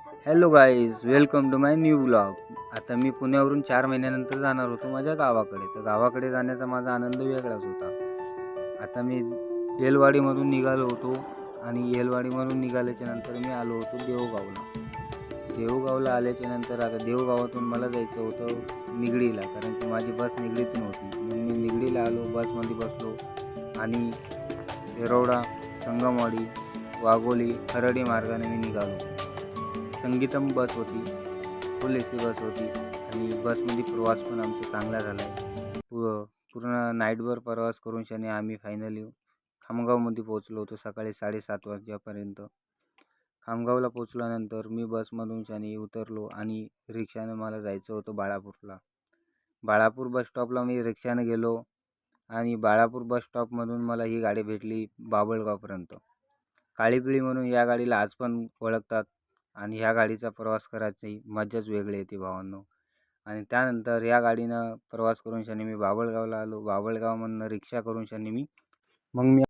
Hello guys, welcome to my new vlog. आता मी पुण्यावरून 4 महिन्यानंतर जाणार होतो माझ्या गावाकडे. तर गावाकडे जाण्याचा माझा आनंद वेगळाच होता. आता मी येलवाडीमधून निघालो होतो आणि येलवाडीमधून निघाल्याच्या नंतर मी आलो होतो देऊगावला. देऊगावला आल्याच्या नंतर आता देऊगावातून मला जायचं होतं निगडीला, कारण की माझी बस निगडीतून होती. मग मी निगडीला आलो, बसमध्ये बसलो आणि येरवडा, संगमवाडी, वाघोली, खरडी मार्गाने मी निघालो. संगीतम बस होती, फुल AC बस होती आणि बसमध्ये प्रवास पण आमचा चांगला झाला आहे. पूर्ण नाईटभर प्रवास करून शनी आम्ही फायनली खामगावमध्ये पोहोचलो होतो सकाळी 7:30 वाजेपर्यंत. खामगावला पोचल्यानंतर मी बसमधून शनी उतरलो आणि रिक्षाने मला जायचं होतं बाळापूरला. बाळापूर बस स्टॉपला मी रिक्षाने गेलो आणि बाळापूर बस स्टॉपमधून मला ही गाडी भेटली बाभळगावपर्यंत. काळीपिळी म्हणून या गाडीला आज पण ओळखतात आणि ह्या गाडीचा प्रवास करायची मजाच वेगळी येते भावांनो. आणि त्यानंतर या गाडीनं प्रवास करून शनी मी बाभळगावला आलो. बाभळगावमधनं रिक्षा करून शनी मी